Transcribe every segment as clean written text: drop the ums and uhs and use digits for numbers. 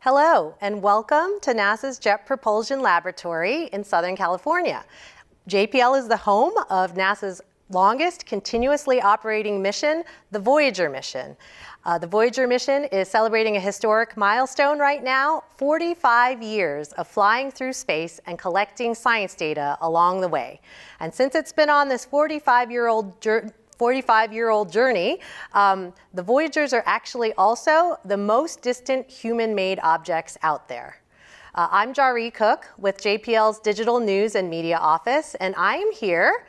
Hello, and welcome to NASA's Jet Propulsion Laboratory in Southern California. JPL is the home of NASA's longest continuously operating mission, the Voyager mission. The Voyager mission is celebrating a historic milestone right now, 45 years of flying through space and collecting science data along the way. And since it's been on this 45-year-old journey, the Voyagers are actually also the most distant human-made objects out there. I'm Jari Cook with JPL's Digital News and Media Office, and I am here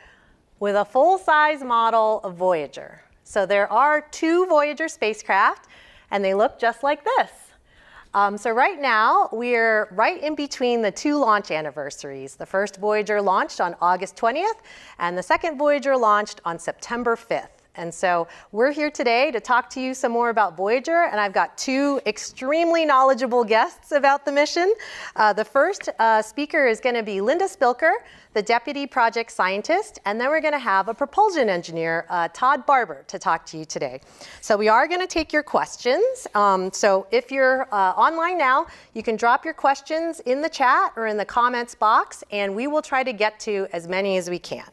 with a full-size model of Voyager. So there are two Voyager spacecraft, and they look just like this. So right now, we're right in between the two launch anniversaries. The first Voyager launched on August 20th, and the second Voyager launched on September 5th. And so we're here today to talk to you some more about Voyager, and I've got two extremely knowledgeable guests about the mission. The first speaker is going to be Linda Spilker, the Deputy Project Scientist, and then we're going to have a propulsion engineer, Todd Barber, to talk to you today. So we are going to take your questions. So if you're online now, you can drop your questions in the chat or in the comments box, and we will try to get to as many as we can.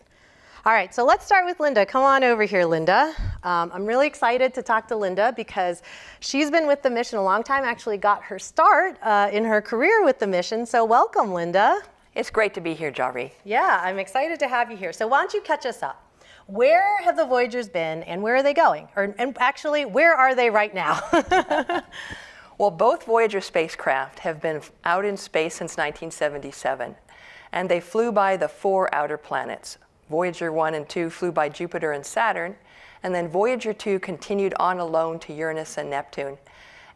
All right, so let's start with Linda. Come on over here, Linda. I'm really excited to talk to Linda because she's been with the mission a long time, actually got her start in her career with the mission. So welcome, Linda. It's great to be here, Jari. Yeah, I'm excited to have you here. So why don't you catch us up? Where have the Voyagers been and where are they going? And actually, where are they right now? Well, both Voyager spacecraft have been out in space since 1977, and they flew by the four outer planets. Voyager 1 and 2 flew by Jupiter and Saturn, and then Voyager 2 continued on alone to Uranus and Neptune.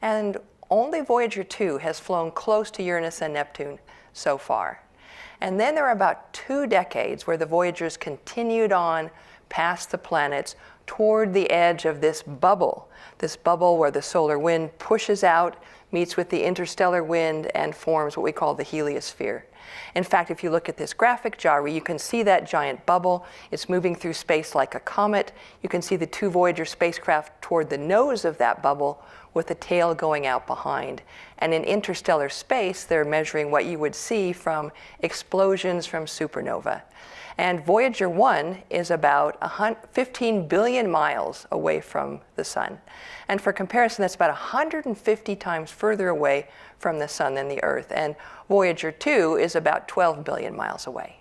And only Voyager 2 has flown close to Uranus and Neptune so far. And then there are about 2 decades where the Voyagers continued on past the planets toward the edge of this bubble where the solar wind pushes out, meets with the interstellar wind, and forms what we call the heliosphere. In fact, if you look at this graphic, Jari, you can see that giant bubble. It's moving through space like a comet. You can see the two Voyager spacecraft toward the nose of that bubble with the tail going out behind. And in interstellar space, they're measuring what you would see from explosions from supernova. And Voyager 1 is about 15 billion miles away from the sun. And for comparison, that's about 150 times further away from the sun than the Earth. And Voyager 2 is about 12 billion miles away.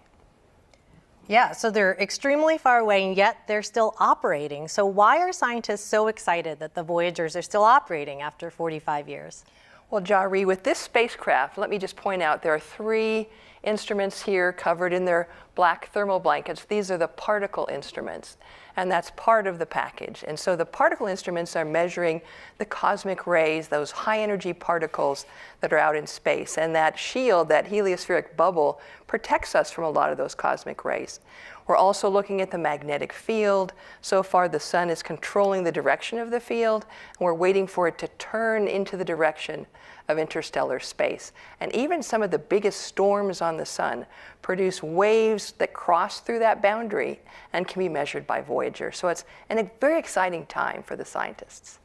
Yeah, so they're extremely far away, and yet they're still operating. So why are scientists so excited that the Voyagers are still operating after 45 years? Well, Jari, with this spacecraft, let me just point out there are 3 instruments here covered in their black thermal blankets. These are the particle instruments, and that's part of the package. And so the particle instruments are measuring the cosmic rays, those high energy particles that are out in space. And that shield, that heliospheric bubble, protects us from a lot of those cosmic rays. We're also looking at the magnetic field. So far, the sun is controlling the direction of the field, and we're waiting for it to turn into the direction of interstellar space. And even some of the biggest storms on the sun produce waves that cross through that boundary and can be measured by Voyager. So it's a very exciting time for the scientists.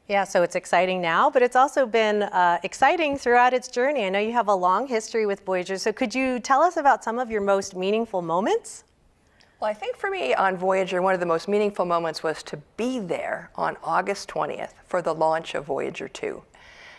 Yeah, so it's exciting now, but it's also been exciting throughout its journey. I know you have a long history with Voyager, so could you tell us about some of your most meaningful moments? Well, I think for me on Voyager, one of the most meaningful moments was to be there on August 20th for the launch of Voyager 2.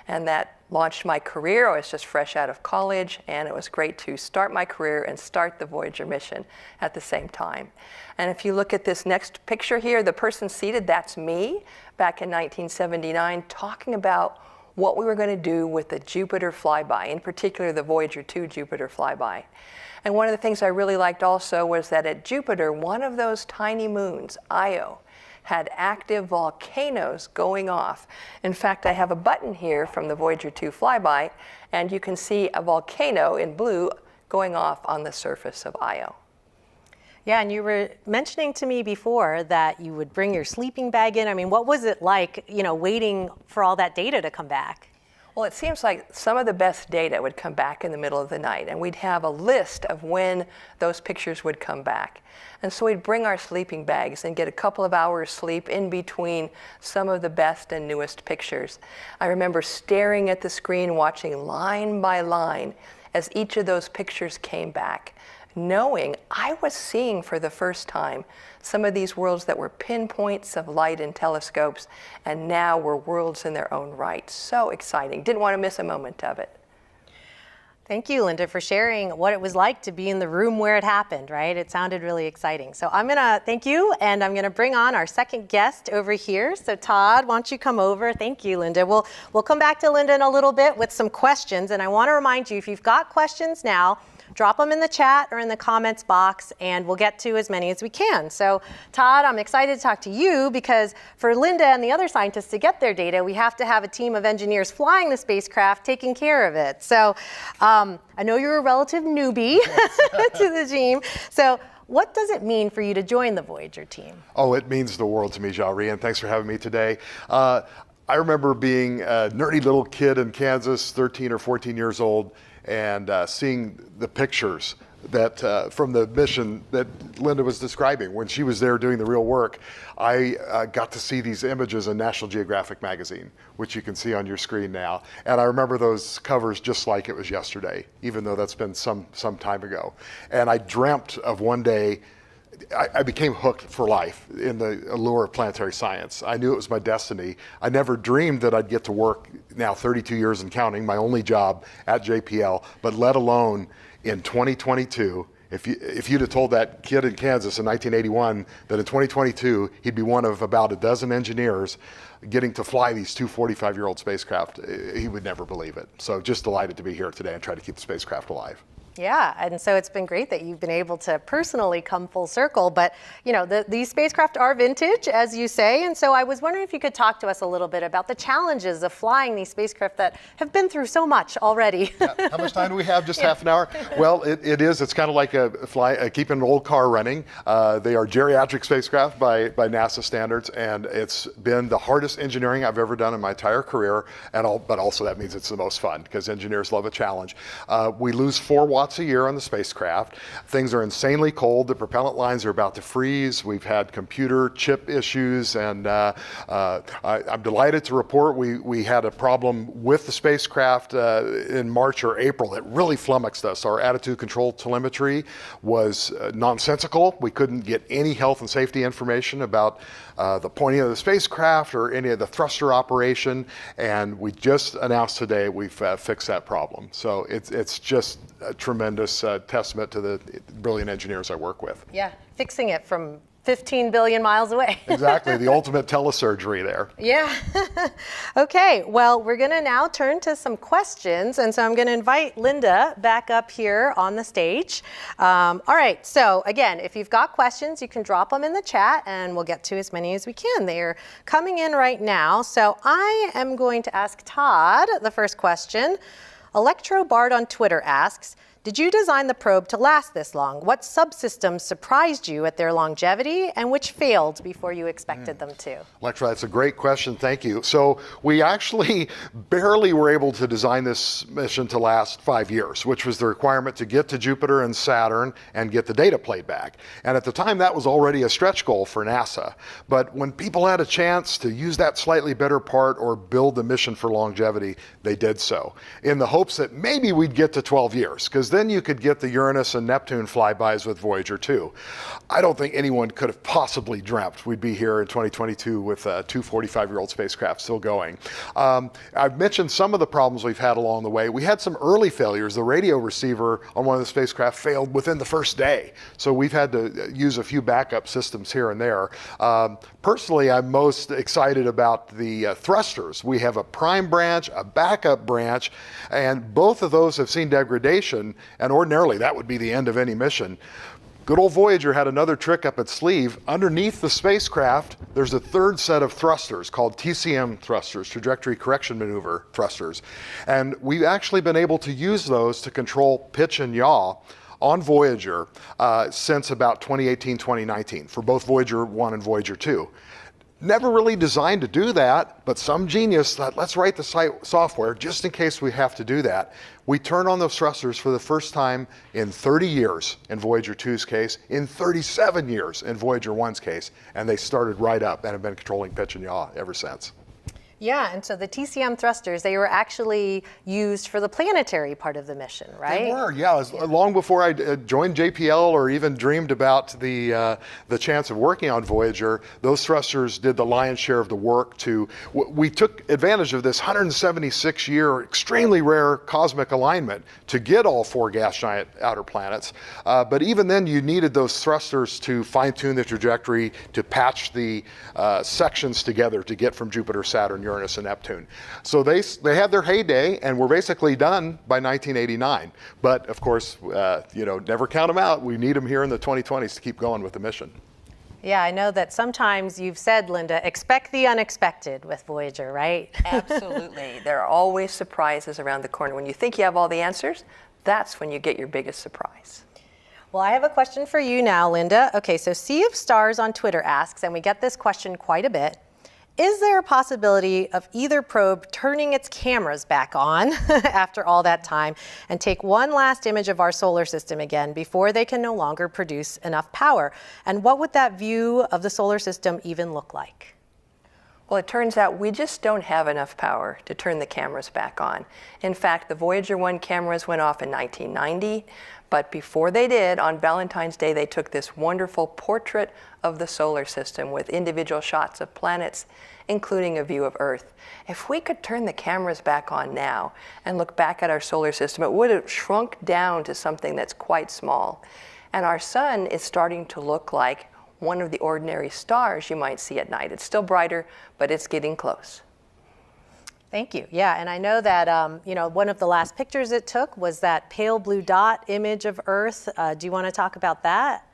And that launched my career. I was just fresh out of college, and it was great to start my career and start the Voyager mission at the same time. And if you look at this next picture here, the person seated, that's me, back in 1979, talking about what we were going to do with the Jupiter flyby, in particular the Voyager 2 Jupiter flyby. And one of the things I really liked also was that at Jupiter, one of those tiny moons, Io, had active volcanoes going off. In fact, I have a button here from the Voyager 2 flyby, and you can see a volcano in blue going off on the surface of Io. Yeah, and you were mentioning to me before that you would bring your sleeping bag in. I mean, what was it like, waiting for all that data to come back? Well, it seems like some of the best data would come back in the middle of the night, and we'd have a list of when those pictures would come back. And so we'd bring our sleeping bags and get a couple of hours sleep in between some of the best and newest pictures. I remember staring at the screen, watching line by line as each of those pictures came back, knowing I was seeing for the first time some of these worlds that were pinpoints of light in telescopes, and now were worlds in their own right. So exciting. Didn't want to miss a moment of it. Thank you, Linda, for sharing what it was like to be in the room where it happened, right? It sounded really exciting. So I'm going to thank you, and I'm going to bring on our second guest over here. So Todd, why don't you come over? Thank you, Linda. We'll come back to Linda in a little bit with some questions, and I want to remind you, if you've got questions now, drop them in the chat or in the comments box, and we'll get to as many as we can. So Todd, I'm excited to talk to you because for Linda and the other scientists to get their data, we have to have a team of engineers flying the spacecraft, taking care of it. So I know you're a relative newbie to the team. So what does it mean for you to join the Voyager team? Oh, it means the world to me, Jari, and thanks for having me today. I remember being a nerdy little kid in Kansas, 13 or 14 years old, and seeing the pictures that from the mission that Linda was describing when she was there doing the real work. I got to see these images in National Geographic magazine, which you can see on your screen now. And I remember those covers just like it was yesterday, even though that's been some time ago. And I dreamt of one day, I became hooked for life in the allure of planetary science. I knew it was my destiny. I never dreamed that I'd get to work now 32 years and counting, my only job at JPL, but let alone in 2022. If you'd have told that kid in Kansas in 1981 that in 2022 he'd be one of about a dozen engineers getting to fly these two 45-year-old spacecraft, he would never believe it. So just delighted to be here today and try to keep the spacecraft alive. Yeah, and so it's been great that you've been able to personally come full circle, but you know, these spacecraft are vintage, as you say, and so I was wondering if you could talk to us a little bit about the challenges of flying these spacecraft that have been through so much already. Yeah. How much time do we have? Just half an hour? Well, it's kind of like keeping an old car running. They are geriatric spacecraft by NASA standards, and it's been the hardest engineering I've ever done in my entire career, but also that means it's the most fun, because engineers love a challenge. We lose 4 watts a year on the spacecraft. Things are insanely cold. The propellant lines are about to freeze. We've had computer chip issues, and I'm delighted to report we had a problem with the spacecraft in March or April that really flummoxed us. Our attitude control telemetry was nonsensical. We couldn't get any health and safety information about the pointing of the spacecraft or any of the thruster operation, and we just announced today we've fixed that problem. So it's just a tremendous testament to the brilliant engineers I work with. Yeah, fixing it from 15 billion miles away. Exactly, the ultimate telesurgery there. Yeah. Okay, well, we're going to now turn to some questions, and so I'm going to invite Linda back up here on the stage. All right, so again, if you've got questions, you can drop them in the chat, and we'll get to as many as we can. They are coming in right now, so I am going to ask Todd the first question. Electro Bard on Twitter asks, did you design the probe to last this long? What subsystems surprised you at their longevity and which failed before you expected them to? Electra, that's a great question. Thank you. So we actually barely were able to design this mission to last 5 years, which was the requirement to get to Jupiter and Saturn and get the data played back. And at the time, that was already a stretch goal for NASA. But when people had a chance to use that slightly better part or build the mission for longevity, they did so, in the hopes that maybe we'd get to 12 years, because then you could get the Uranus and Neptune flybys with Voyager 2. I don't think anyone could have possibly dreamt we'd be here in 2022 with two 45-year-old spacecraft still going. I've mentioned some of the problems we've had along the way. We had some early failures. The radio receiver on one of the spacecraft failed within the first day. So we've had to use a few backup systems here and there. Personally, I'm most excited about the thrusters. We have a prime branch, a backup branch, and both of those have seen degradation, and ordinarily that would be the end of any mission. Good old Voyager had another trick up its sleeve. Underneath the spacecraft, there's a third set of thrusters called TCM thrusters, trajectory correction maneuver thrusters. And we've actually been able to use those to control pitch and yaw on Voyager since about 2018, 2019 for both Voyager 1 and Voyager 2. never really designed to do that, but some genius thought, let's write the software just in case we have to do that. We turned on those thrusters for the first time in 30 years in Voyager 2's case, in 37 years in Voyager 1's case, and they started right up and have been controlling pitch and yaw ever since. Yeah, and so the TCM thrusters, they were actually used for the planetary part of the mission, right? They were, yeah. Long before I joined JPL or even dreamed about the chance of working on Voyager, those thrusters did the lion's share of the work we took advantage of this 176-year extremely rare cosmic alignment to get all 4 gas giant outer planets. But even then you needed those thrusters to fine-tune the trajectory, to patch the sections together to get from Jupiter, Saturn, Uranus, and Neptune. So they had their heyday and were basically done by 1989. But of course, never count them out. We need them here in the 2020s to keep going with the mission. Yeah, I know that sometimes you've said, Linda, expect the unexpected with Voyager, right? Absolutely. There are always surprises around the corner. When you think you have all the answers, that's when you get your biggest surprise. Well, I have a question for you now, Linda. Okay, so Sea of Stars on Twitter asks, and we get this question quite a bit, is there a possibility of either probe turning its cameras back on after all that time and take one last image of our solar system again before they can no longer produce enough power? And what would that view of the solar system even look like? Well, it turns out we just don't have enough power to turn the cameras back on. In fact, the Voyager 1 cameras went off in 1990, but before they did, on Valentine's Day, they took this wonderful portrait of the solar system with individual shots of planets, including a view of Earth. If we could turn the cameras back on now and look back at our solar system, it would have shrunk down to something that's quite small. And our sun is starting to look like one of the ordinary stars you might see at night. It's still brighter, but it's getting close. Thank you. Yeah, and I know that one of the last pictures it took was that pale blue dot image of Earth. Do you want to talk about that?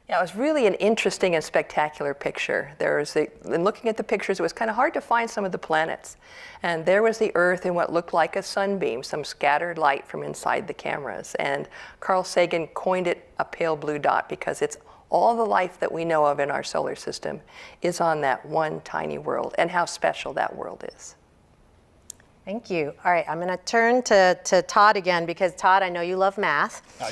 Yeah, it was really an interesting and spectacular picture. In looking at the pictures, it was kind of hard to find some of the planets. And there was the Earth in what looked like a sunbeam, some scattered light from inside the cameras. And Carl Sagan coined it a pale blue dot because it's all the life that we know of in our solar system is on that one tiny world, and how special that world is. Thank you. All right, I'm going to turn to Todd again because, Todd, I know you love math. I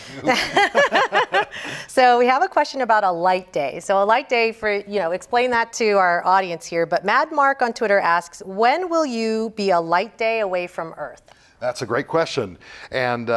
do. So we have a question about a light day. So a light day, explain that to our audience here. But Mad Mark on Twitter asks, when will you be a light day away from Earth? That's a great question. And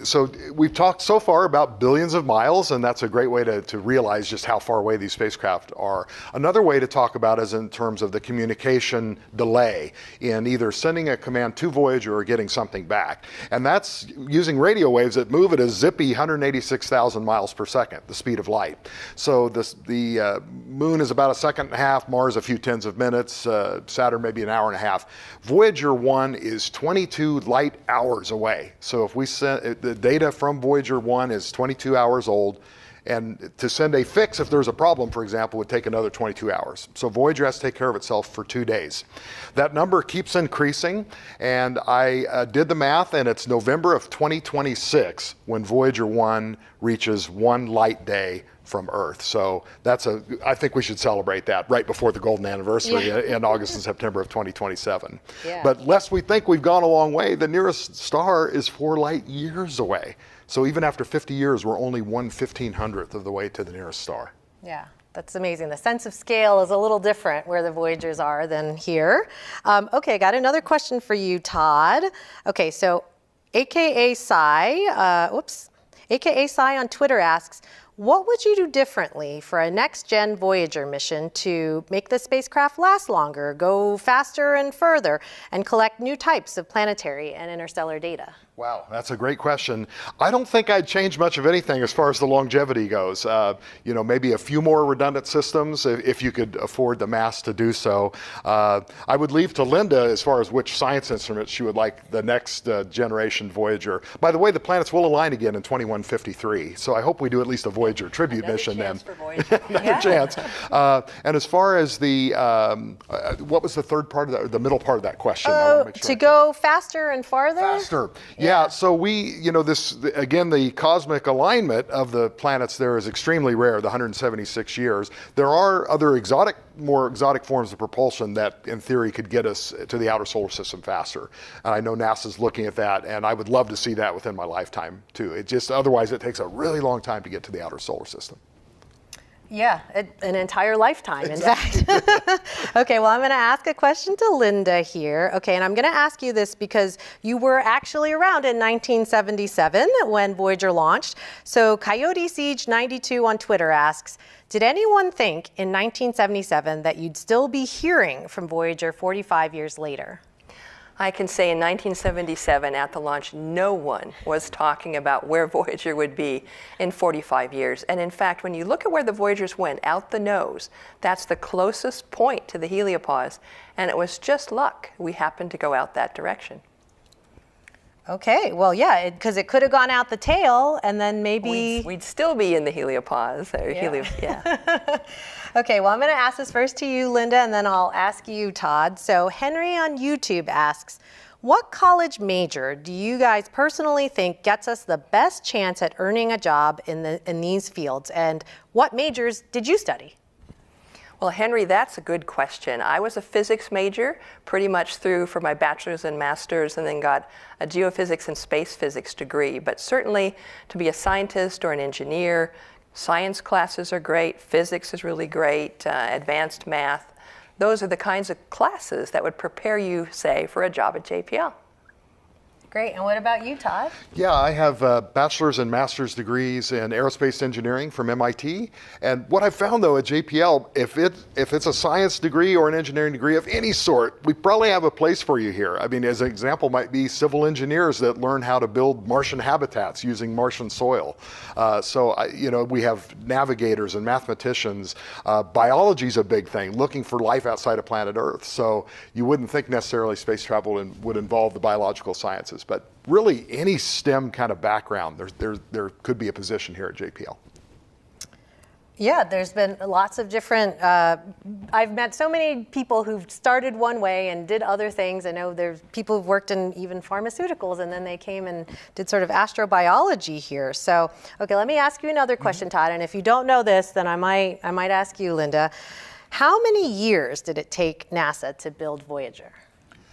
so we've talked so far about billions of miles, and that's a great way to realize just how far away these spacecraft are. Another way to talk about is in terms of the communication delay in either sending a command to Voyager or getting something back. And that's using radio waves that move at a zippy 186,000 miles per second, the speed of light. So the moon is about a second and a half, Mars a few tens of minutes, Saturn maybe an hour and a half. Voyager 1 is 22 light hours away. So if we send the data from Voyager 1 is 22 hours old, and to send a fix if there's a problem, for example, would take another 22 hours. So Voyager has to take care of itself for 2 days. That number keeps increasing, and I did the math, and it's November of 2026 when Voyager 1 reaches 1 light day from Earth. So I think we should celebrate that right before the golden anniversary in August and September of 2027. Yeah. But lest we think we've gone a long way, the nearest star is 4 light years away. So even after 50 years, we're only 1/1500th of the way to the nearest star. Yeah, that's amazing. The sense of scale is a little different where the Voyagers are than here. Okay, I got another question for you, Todd. Okay, so AKA Sai on Twitter asks, what would you do differently for a next-gen Voyager mission to make the spacecraft last longer, go faster and further, and collect new types of planetary and interstellar data? Wow, that's a great question. I don't think I'd change much of anything as far as the longevity goes. Maybe a few more redundant systems if you could afford the mass to do so. I would leave to Linda as far as which science instruments she would like the next generation Voyager. By the way, the planets will align again in 2153, so I hope we do at least a Voyager tribute mission then. Another chance. And as far as the, what was the third part of that, or the middle part of that question? To go faster and farther? Faster. Yeah, so again, the cosmic alignment of the planets there is extremely rare, the 176 years. There are other more exotic forms of propulsion that, in theory, could get us to the outer solar system faster. And I know NASA's looking at that, and I would love to see that within my lifetime, too. Otherwise, it takes a really long time to get to the outer solar system. Yeah, an entire lifetime, in fact. Okay, well, I'm going to ask a question to Linda here. Okay, and I'm going to ask you this because you were actually around in 1977 when Voyager launched. So Coyote Siege 92 on Twitter asks, did anyone think in 1977 that you'd still be hearing from Voyager 45 years later? I can say in 1977 at the launch, no one was talking about where Voyager would be in 45 years. And in fact, when you look at where the Voyagers went, out the nose, that's the closest point to the heliopause. And it was just luck. We happened to go out that direction. Okay, well, yeah, because it could have gone out the tail and then maybe... We'd still be in the heliopause. Yeah. Okay, well, I'm going to ask this first to you, Linda, and then I'll ask you, Todd. So Henry on YouTube asks, what college major do you guys personally think gets us the best chance at earning a job in these fields? And what majors did you study? Well, Henry, that's a good question. I was a physics major pretty much through for my bachelor's and master's, and then got a geophysics and space physics degree. But certainly to be a scientist or an engineer, science classes are great, physics is really great, advanced math. Those are the kinds of classes that would prepare you, say, for a job at JPL. Great, and what about you, Todd? Yeah, I have bachelor's and master's degrees in aerospace engineering from MIT. And what I've found, though, at JPL, if it's a science degree or an engineering degree of any sort, we probably have a place for you here. I mean, as an example might be civil engineers that learn how to build Martian habitats using Martian soil. We have navigators and mathematicians. Biology's a big thing, looking for life outside of planet Earth. So you wouldn't think necessarily space travel would involve the biological sciences. But really, any STEM kind of background, there could be a position here at JPL. Yeah, there's been lots of different, I've met so many people who've started one way and did other things. I know there's people who've worked in even pharmaceuticals, and then they came and did sort of astrobiology here. So, okay, let me ask you another question, Todd, and if you don't know this, then I might ask you, Linda. How many years did it take NASA to build Voyager?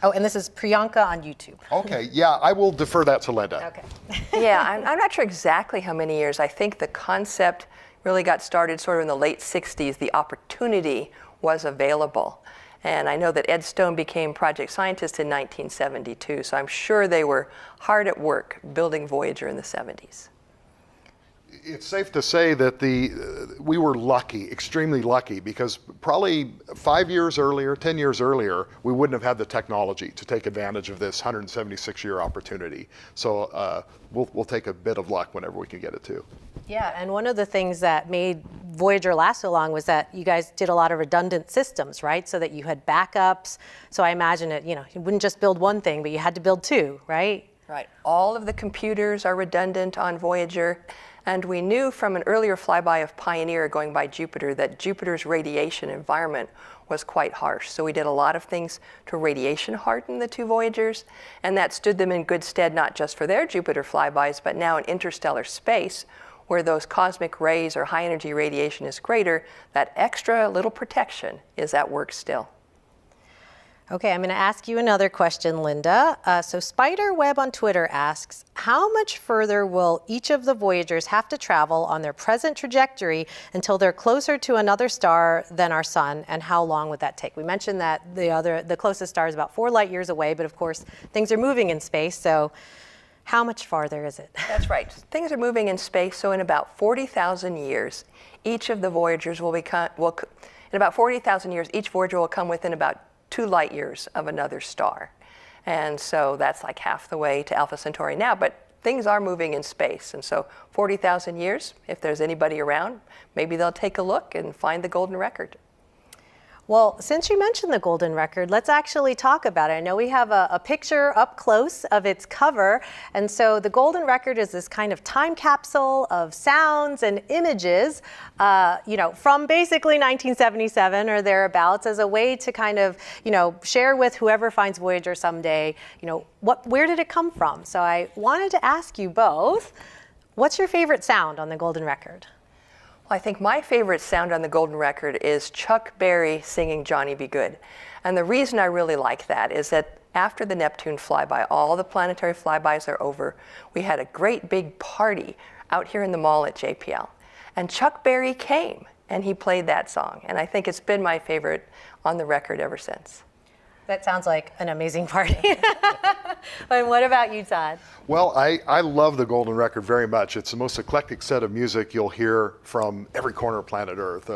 Oh, and this is Priyanka on YouTube. Okay, yeah, I will defer that to Linda. Okay. Yeah, I'm not sure exactly how many years. I think the concept really got started sort of in the late 60s. The opportunity was available. And I know that Ed Stone became project scientist in 1972, so I'm sure they were hard at work building Voyager in the 70s. It's safe to say that we were lucky, extremely lucky, because probably 5 years earlier, 10 years earlier, we wouldn't have had the technology to take advantage of this 176-year opportunity. So we'll take a bit of luck whenever we can get it too. Yeah, and one of the things that made Voyager last so long was that you guys did a lot of redundant systems, right? So that you had backups. So I imagine you wouldn't just build one thing, but you had to build two, right? Right. All of the computers are redundant on Voyager. And we knew from an earlier flyby of Pioneer going by Jupiter that Jupiter's radiation environment was quite harsh. So we did a lot of things to radiation harden the two Voyagers, and that stood them in good stead not just for their Jupiter flybys, but now in interstellar space, where those cosmic rays or high energy radiation is greater, that extra little protection is at work still. Okay, I'm going to ask you another question, Linda. So Spiderweb on Twitter asks, how much further will each of the Voyagers have to travel on their present trajectory until they're closer to another star than our sun, and how long would that take? We mentioned that the closest star is about 4 light years away, but of course things are moving in space, so how much farther is it? That's right. Things are moving in space, so in about 40,000 years, each of the Voyagers in about 40,000 years, each Voyager will come within about 2 light years of another star. And so that's like half the way to Alpha Centauri now, but things are moving in space. And so 40,000 years, if there's anybody around, maybe they'll take a look and find the golden record. Well, since you mentioned the golden record, let's actually talk about it. I know we have a picture up close of its cover. And so the golden record is this kind of time capsule of sounds and images, from basically 1977 or thereabouts, as a way to kind of, share with whoever finds Voyager someday, where did it come from? So I wanted to ask you both, what's your favorite sound on the golden record? Well, I think my favorite sound on the golden record is Chuck Berry singing Johnny Be Good. And the reason I really like that is that after the Neptune flyby, all the planetary flybys are over, we had a great big party out here in the mall at JPL. And Chuck Berry came and he played that song. And I think it's been my favorite on the record ever since. That sounds like an amazing party. And what about you, Todd? Well, I love the golden record very much. It's the most eclectic set of music you'll hear from every corner of planet Earth.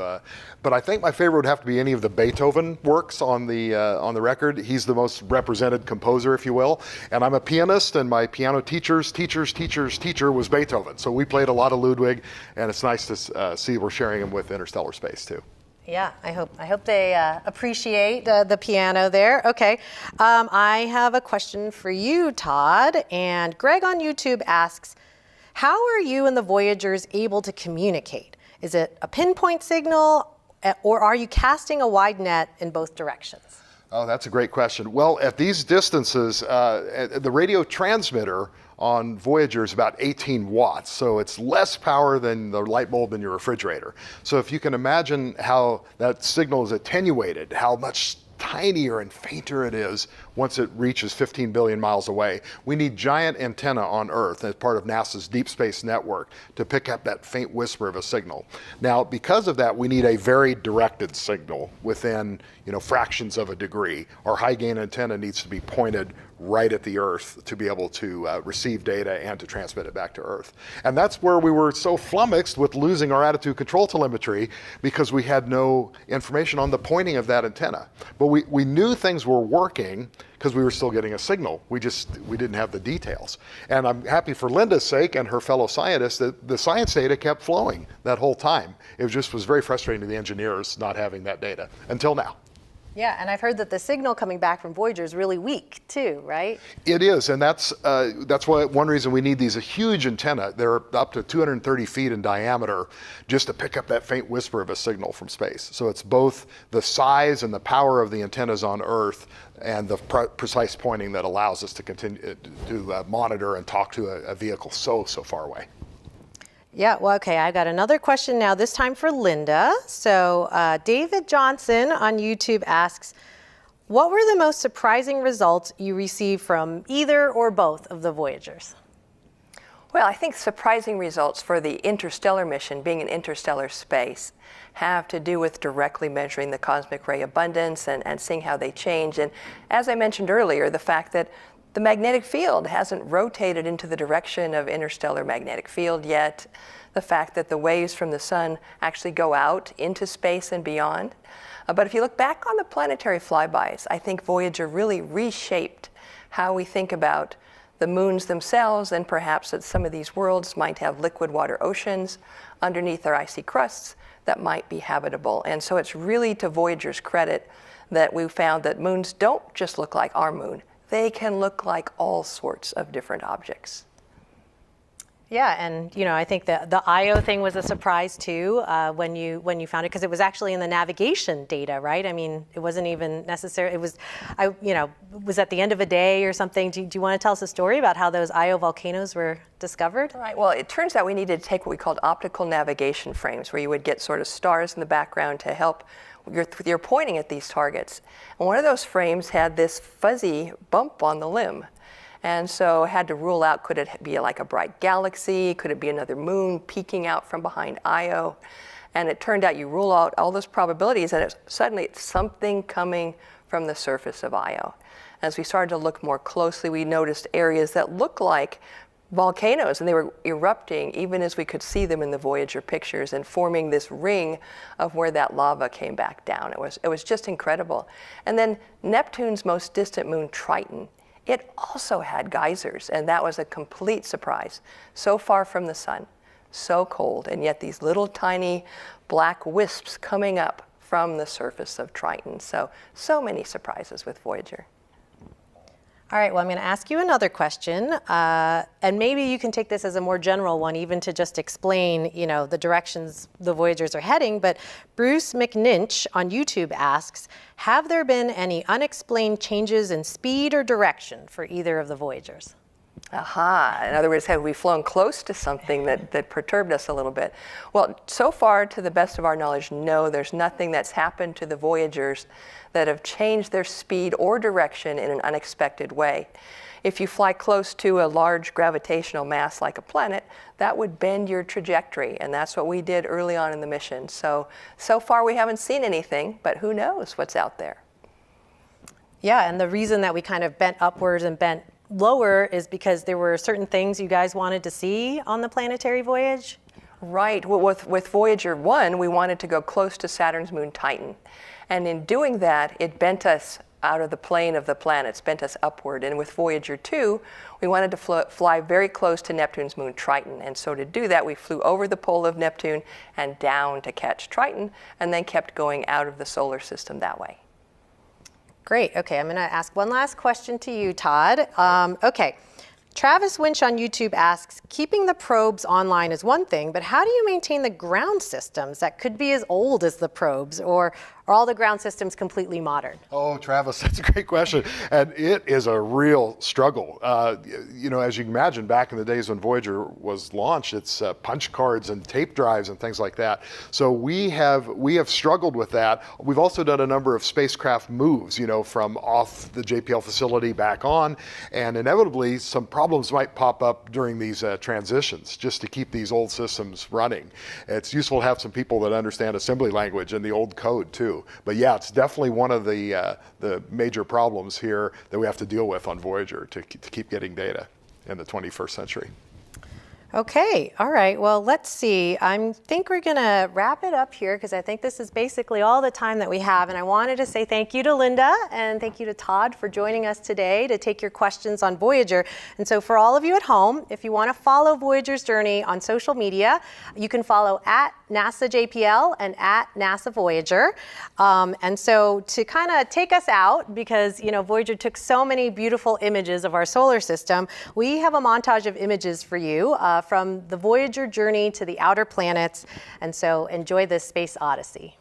But I think my favorite would have to be any of the Beethoven works on the record. He's the most represented composer, if you will. And I'm a pianist, and my piano teacher's teacher was Beethoven. So we played a lot of Ludwig, and it's nice to see we're sharing him with interstellar space too. Yeah, I hope they appreciate the piano there. Okay, I have a question for you, Todd. And Greg on YouTube asks, how are you and the Voyagers able to communicate? Is it a pinpoint signal, or are you casting a wide net in both directions? Oh, that's a great question. Well, at these distances, the radio transmitter on Voyager is about 18 watts, so it's less power than the light bulb in your refrigerator. So if you can imagine how that signal is attenuated, how much tinier and fainter it is once it reaches 15 billion miles away. We need giant antenna on Earth as part of NASA's deep space network to pick up that faint whisper of a signal. Now, because of that, we need a very directed signal within, fractions of a degree. Our high gain antenna needs to be pointed right at the Earth to be able to receive data and to transmit it back to Earth. And that's where we were so flummoxed with losing our attitude control telemetry, because we had no information on the pointing of that antenna. But we knew things were working because we were still getting a signal. We didn't have the details. And I'm happy for Linda's sake and her fellow scientists that the science data kept flowing that whole time. It was very frustrating to the engineers not having that data until now. Yeah, and I've heard that the signal coming back from Voyager is really weak too, right? It is, and that's why one reason we need these huge antenna. They're up to 230 feet in diameter just to pick up that faint whisper of a signal from space. So it's both the size and the power of the antennas on Earth and the precise pointing that allows us to continue to monitor and talk to a vehicle so far away. Yeah, well, okay, I got another question now, this time for Linda. So David Johnson on YouTube asks, what were the most surprising results you received from either or both of the Voyagers? Well, I think surprising results for the interstellar mission, being in interstellar space, have to do with directly measuring the cosmic ray abundance and seeing how they change. And as I mentioned earlier, the fact that the magnetic field hasn't rotated into the direction of interstellar magnetic field yet. The fact that the waves from the sun actually go out into space and beyond. But if you look back on the planetary flybys, I think Voyager really reshaped how we think about the moons themselves, and perhaps that some of these worlds might have liquid water oceans underneath their icy crusts that might be habitable. And so it's really to Voyager's credit that we found that moons don't just look like our moon. They can look like all sorts of different objects. Yeah, and I think the Io thing was a surprise too when you found it, because it was actually in the navigation data, right? I mean, it wasn't even necessary. It was, was at the end of a day or something. Do you want to tell us a story about how those Io volcanoes were discovered? Right. Well, it turns out we needed to take what we called optical navigation frames, where you would get sort of stars in the background to help you're pointing at these targets. And one of those frames had this fuzzy bump on the limb. And so had to rule out, could it be like a bright galaxy? Could it be another moon peeking out from behind Io? And it turned out you rule out all those probabilities, and suddenly it's something coming from the surface of Io. As we started to look more closely, we noticed areas that looked like volcanoes, and they were erupting even as we could see them in the Voyager pictures, and forming this ring of where that lava came back down. It was just incredible. And then Neptune's most distant moon, Triton, it also had geysers, and that was a complete surprise. So far from the sun, so cold, and yet these little tiny black wisps coming up from the surface of Triton. So many surprises with Voyager. All right, well, I'm going to ask you another question, and maybe you can take this as a more general one, even to just explain, the directions the Voyagers are heading. But Bruce McNinch on YouTube asks, have there been any unexplained changes in speed or direction for either of the Voyagers? Aha. In other words, have we flown close to something that perturbed us a little bit? Well, so far, to the best of our knowledge, no, there's nothing that's happened to the Voyagers that have changed their speed or direction in an unexpected way. If you fly close to a large gravitational mass like a planet, that would bend your trajectory, and that's what we did early on in the mission. So far we haven't seen anything, but who knows what's out there. Yeah, and the reason that we kind of bent upwards and bent lower is because there were certain things you guys wanted to see on the planetary voyage? Right. Well, with Voyager 1, we wanted to go close to Saturn's moon Titan. And in doing that, it bent us out of the plane of the planets, bent us upward. And with Voyager 2, we wanted to fly very close to Neptune's moon Triton. And so to do that, we flew over the pole of Neptune and down to catch Triton, and then kept going out of the solar system that way. Great. Okay, I'm going to ask one last question to you, Todd. Okay. Travis Winch on YouTube asks, keeping the probes online is one thing, but how do you maintain the ground systems that could be as old as the probes, or are all the ground systems completely modern? Oh, Travis, that's a great question. And it is a real struggle. As you can imagine, back in the days when Voyager was launched, it's punch cards and tape drives and things like that. So we have struggled with that. We've also done a number of spacecraft moves, from off the JPL facility back on, and inevitably some problems might pop up during these transitions just to keep these old systems running. It's useful to have some people that understand assembly language and the old code too. But yeah, it's definitely one of the major problems here that we have to deal with on Voyager to keep getting data in the 21st century. Okay, all right, well, let's see. I think we're gonna wrap it up here because I think this is basically all the time that we have. And I wanted to say thank you to Linda and thank you to Todd for joining us today to take your questions on Voyager. And so for all of you at home, if you wanna follow Voyager's journey on social media, you can follow at NASA JPL and at NASA Voyager. And so to kind of take us out, because Voyager took so many beautiful images of our solar system, we have a montage of images for you from the Voyager journey to the outer planets. And so enjoy this space odyssey.